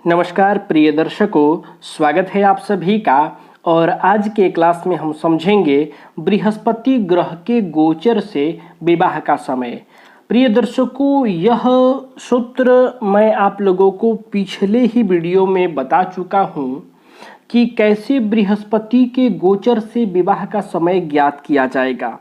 नमस्कार प्रिय दर्शकों, स्वागत है आप सभी का। और आज के क्लास में हम समझेंगे बृहस्पति ग्रह के गोचर से विवाह का समय। प्रिय दर्शकों, यह सूत्र मैं आप लोगों को पिछले ही वीडियो में बता चुका हूँ कि कैसे बृहस्पति के गोचर से विवाह का समय ज्ञात किया जाएगा।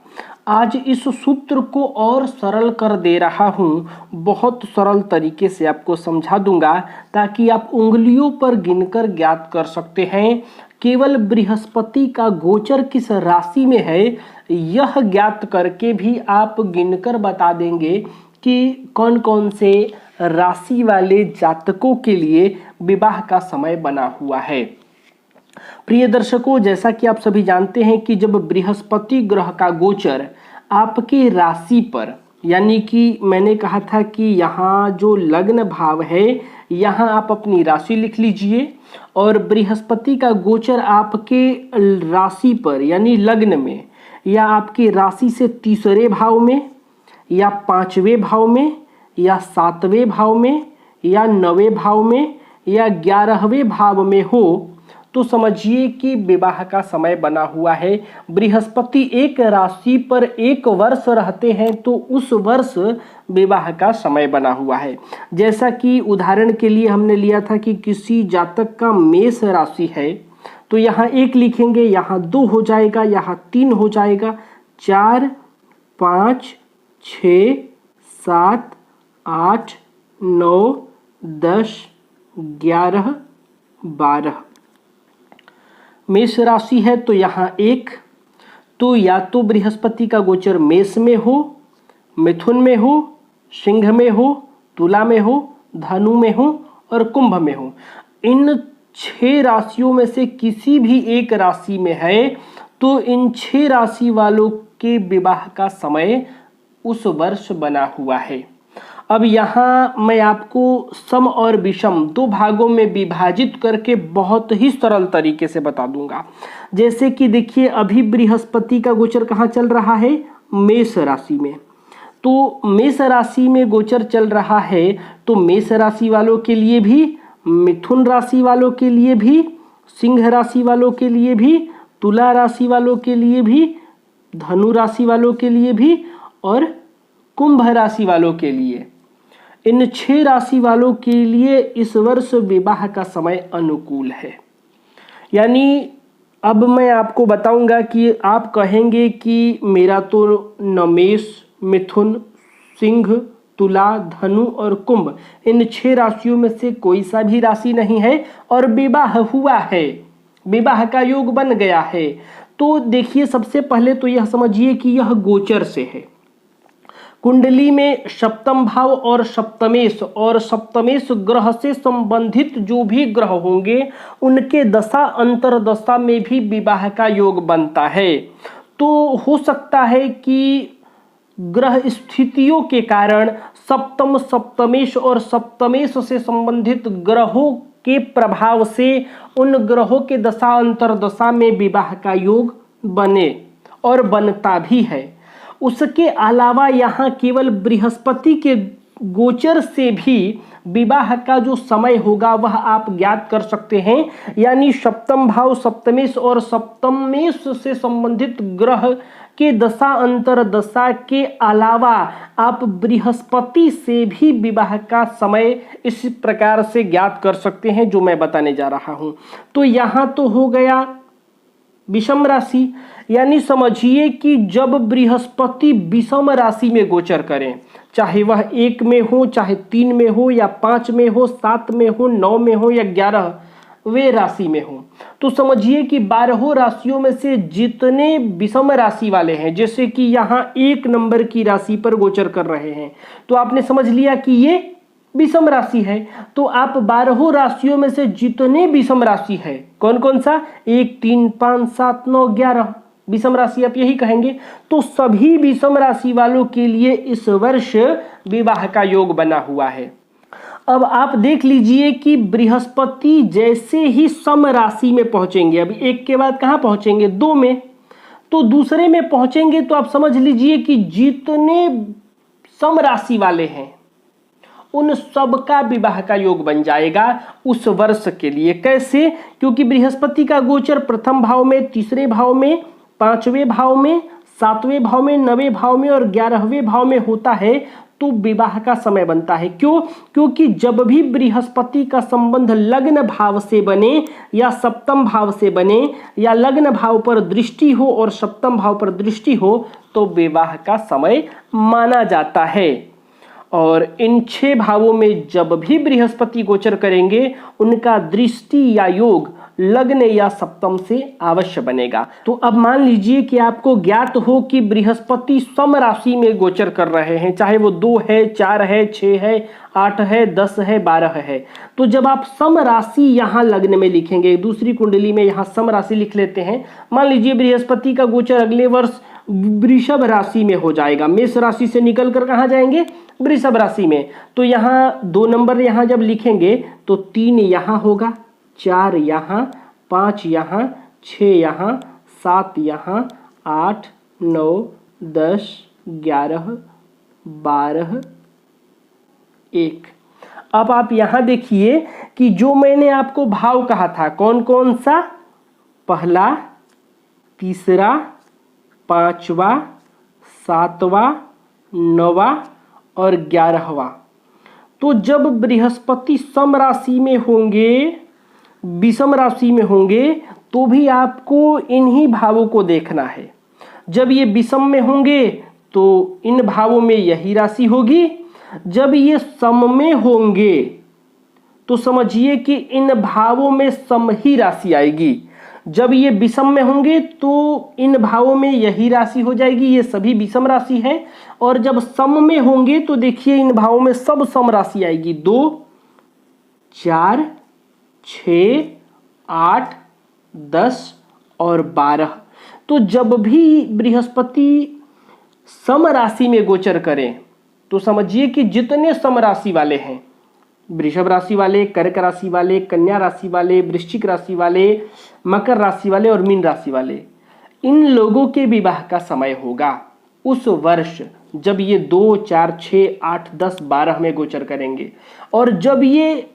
आज इस सूत्र को और सरल कर दे रहा हूँ, बहुत सरल तरीके से आपको समझा दूंगा ताकि आप उंगलियों पर गिनकर ज्ञात कर सकते हैं केवल बृहस्पति का गोचर किस राशि में है, यह ज्ञात करके भी आप गिनकर बता देंगे कि कौन कौन से राशि वाले जातकों के लिए विवाह का समय बना हुआ है। प्रिय दर्शकों, जैसा कि आप सभी जानते हैं कि जब बृहस्पति ग्रह का गोचर आपकी राशि पर, यानी कि मैंने कहा था कि यहाँ जो लग्न भाव है यहाँ आप अपनी राशि लिख लीजिए, और बृहस्पति का गोचर आपके राशि पर यानी लग्न में या आपकी राशि से तीसरे भाव में या पांचवें भाव में या सातवें भाव में या नवें भाव में या 11वें भाव में हो तो समझिए कि विवाह का समय बना हुआ है। बृहस्पति एक राशि पर एक वर्ष रहते हैं तो उस वर्ष विवाह का समय बना हुआ है। जैसा कि उदाहरण के लिए हमने लिया था कि किसी जातक का मेष राशि है तो यहाँ 1 लिखेंगे, यहाँ 2 हो जाएगा, यहाँ 3 हो जाएगा, 4, 5, 6, 7, 8, 9, 10, 11, 12। मेष राशि है तो यहाँ 1, तो या तो बृहस्पति का गोचर मेष में हो, मिथुन में हो, सिंह में हो, तुला में हो, धनु में हो और कुंभ में हो। इन 6 राशियों में से किसी भी एक राशि में है तो इन 6 राशि वालों के विवाह का समय उस वर्ष बना हुआ है। अब यहाँ मैं आपको सम और विषम 2 भागों में विभाजित करके बहुत ही सरल तरीके से बता दूंगा। जैसे कि देखिए, अभी बृहस्पति का गोचर कहाँ चल रहा है? मेष राशि में। तो मेष राशि में गोचर चल रहा है तो मेष राशि वालों के लिए भी, मिथुन राशि वालों के लिए भी, सिंह राशि वालों के लिए भी, तुला राशि वालों के लिए भी, धनु राशि वालों के लिए भी और कुंभ राशि वालों के लिए, इन 6 राशि वालों के लिए इस वर्ष विवाह का समय अनुकूल है। यानी अब मैं आपको बताऊंगा कि आप कहेंगे कि मेरा तो न मेष, मिथुन, सिंह, तुला, धनु और कुंभ, इन 6 राशियों में से कोई सा भी राशि नहीं है और विवाह हुआ है, विवाह का योग बन गया है। तो देखिए, सबसे पहले तो यह समझिए कि यह गोचर से है। कुंडली में सप्तम भाव और सप्तमेश ग्रह से संबंधित जो भी ग्रह होंगे उनके दशा अंतरदशा में भी विवाह का योग बनता है। तो हो सकता है कि ग्रह स्थितियों के कारण सप्तम, सप्तमेश और सप्तमेश से संबंधित ग्रहों के प्रभाव से उन ग्रहों के दशा अंतरदशा में विवाह का योग बने और बनता भी है। उसके अलावा यहाँ केवल बृहस्पति के गोचर से भी विवाह का जो समय होगा वह आप ज्ञात कर सकते हैं। यानी सप्तम भाव, सप्तमेश और सप्तमेश से संबंधित ग्रह के दशा अंतरदशा के अलावा आप बृहस्पति से भी विवाह का समय इस प्रकार से ज्ञात कर सकते हैं जो मैं बताने जा रहा हूं। तो यहाँ तो हो गया विषम राशि, यानी समझिए कि जब बृहस्पति विषम राशि में गोचर करें, चाहे वह 1 में हो, चाहे 3 में हो या 5 में हो, 7 में हो, 9 में हो या 11वें राशि में हो, तो समझिए कि 12 राशियों में से जितने विषम राशि वाले हैं, जैसे कि यहाँ 1 नंबर की राशि पर गोचर कर रहे हैं, तो आपने समझ लिया कि ये विषम राशि है। तो आप 12 राशियों में से जितने विषम राशि है, कौन कौन सा? 1, 3, 5, 7, 9, 11 विषम राशि आप यही कहेंगे। तो सभी विषम राशि वालों के लिए इस वर्ष विवाह का योग बना हुआ है। अब आप देख लीजिए कि बृहस्पति जैसे ही सम राशि में पहुंचेंगे, अभी 1 के बाद कहाँ पहुंचेंगे? 2 में, तो दूसरे में पहुंचेंगे तो आप समझ लीजिए कि जितने सम राशि वाले हैं उन सब का विवाह का योग बन जाएगा उस वर्ष के लिए। कैसे? क्योंकि बृहस्पति का गोचर प्रथम भाव में, तीसरे भाव में, पांचवें भाव में, सातवें भाव में, नवें भाव में और 11वें भाव में होता है, तो विवाह का समय बनता है। क्यों? क्योंकि जब भी बृहस्पति का संबंध लग्न भाव से बने या सप्तम भाव से बने या लग्न भाव पर दृष्टि हो और सप्तम भाव पर दृष्टि हो तो विवाह का समय माना जाता है। और इन 6 भावों में जब भी बृहस्पति गोचर करेंगे उनका दृष्टि या योग लग्न या सप्तम से अवश्य बनेगा। तो अब मान लीजिए कि आपको ज्ञात हो कि बृहस्पति सम राशि में गोचर कर रहे हैं, चाहे वो 2 है, 4 है, 6 है, 8 है, 10 है, 12 है। तो जब आप सम राशि यहाँ लग्न में लिखेंगे, दूसरी कुंडली में यहाँ सम राशि लिख लेते हैं। मान लीजिए बृहस्पति का गोचर अगले वर्ष वृषभ राशि में हो जाएगा, मेष राशि से निकल कर कहाँ जाएंगे? वृषभ राशि में। तो यहाँ 2 नंबर यहाँ जब लिखेंगे तो 3 यहाँ होगा, 4 यहाँ, 5 यहाँ, 6 यहाँ, 7 यहाँ, 8, 9, 10, 11, 12, 1। अब आप यहाँ देखिए कि जो मैंने आपको भाव कहा था कौन कौन सा? पहला, तीसरा, पांचवा, सातवां, 9वां और 11वां। तो जब बृहस्पति सम राशि में होंगे, विषम राशि में होंगे, तो भी आपको इन्हीं भावों को देखना है। जब ये विषम में होंगे तो इन भावों में यही राशि होगी, जब ये सम में होंगे तो समझिए कि इन भावों में सम ही राशि आएगी। जब ये विषम में होंगे तो इन भावों में यही राशि हो जाएगी, ये सभी विषम राशि है। और जब सम में होंगे तो देखिए इन भावों में सब सम राशि आएगी, 2, 4, 6, 8, 10 और 12। तो जब भी बृहस्पति सम राशि में गोचर करें तो समझिए कि जितने सम राशि वाले हैं, वृषभ राशि वाले, कर्क राशि वाले, कन्या राशि वाले, वृश्चिक राशि वाले, मकर राशि वाले और मीन राशि वाले, इन लोगों के विवाह का समय होगा उस वर्ष जब ये 2, 4, 6, 8, 10, 12 में गोचर करेंगे। और जब ये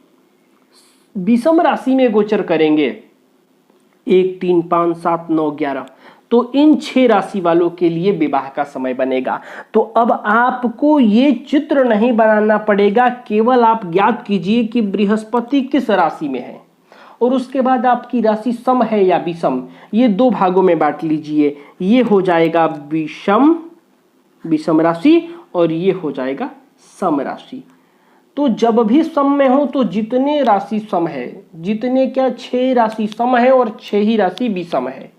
विषम राशि में गोचर करेंगे 1, 3, 5, 7, 9, 11, तो इन 6 राशि वालों के लिए विवाह का समय बनेगा। तो अब आपको ये चित्र नहीं बनाना पड़ेगा, केवल आप ज्ञात कीजिए कि बृहस्पति किस राशि में है और उसके बाद आपकी राशि सम है या विषम, ये 2 भागों में बांट लीजिए। ये हो जाएगा विषम राशि और ये हो जाएगा सम राशि। तो जब भी सम में हो तो जितने राशि सम है, जितने क्या 6 राशि सम है और 6 ही राशि विषम है।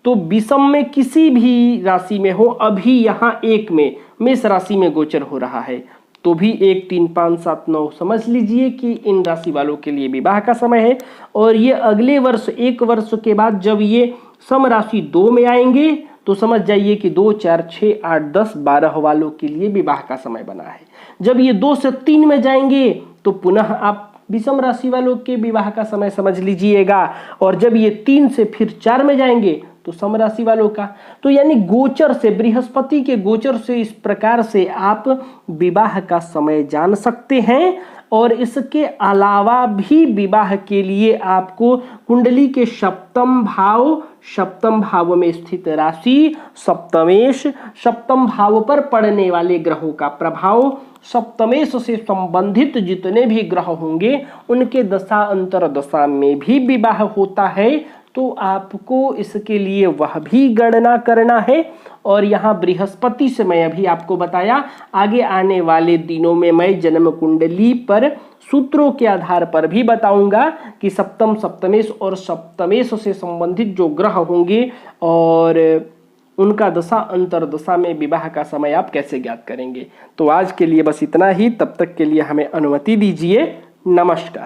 तो विषम में किसी भी राशि में हो, अभी यहाँ 1 में मेष राशि में गोचर हो रहा है, तो भी 1, 3, 5, 7, 9 समझ लीजिए कि इन राशि वालों के लिए विवाह का समय है। और ये अगले वर्ष 1 वर्ष के बाद जब ये सम राशि 2 में आएंगे तो समझ जाइए कि 2, 4, 6, 8, 10, 12 वालों के लिए विवाह का समय बना है। जब ये 2 से 3 में जाएंगे तो पुनः आप विषम राशि वालों के विवाह का समय समझ लीजिएगा। और जब ये 3 से फिर 4 में जाएंगे तो सम राशि वालों का। तो यानी गोचर से, बृहस्पति के गोचर से इस प्रकार से आप विवाह का समय जान सकते हैं। और इसके अलावा भी विवाह के लिए आपको कुंडली के सप्तम भाव में स्थित राशि, सप्तमेश, सप्तम भाव पर पड़ने वाले ग्रहों का प्रभाव, सप्तमेश से संबंधित जितने भी ग्रह होंगे उनके दशा अंतर दशा में भी विवाह होता है। तो आपको इसके लिए वह भी गणना करना है। और यहाँ बृहस्पति से मैं अभी आपको बताया, आगे आने वाले दिनों में मैं जन्म कुंडली पर सूत्रों के आधार पर भी बताऊंगा कि सप्तम, सप्तमेश और सप्तमेश से संबंधित जो ग्रह होंगे और उनका दशा अंतर दशा में विवाह का समय आप कैसे ज्ञात करेंगे। तो आज के लिए बस इतना ही, तब तक के लिए हमें अनुमति दीजिए। नमस्कार।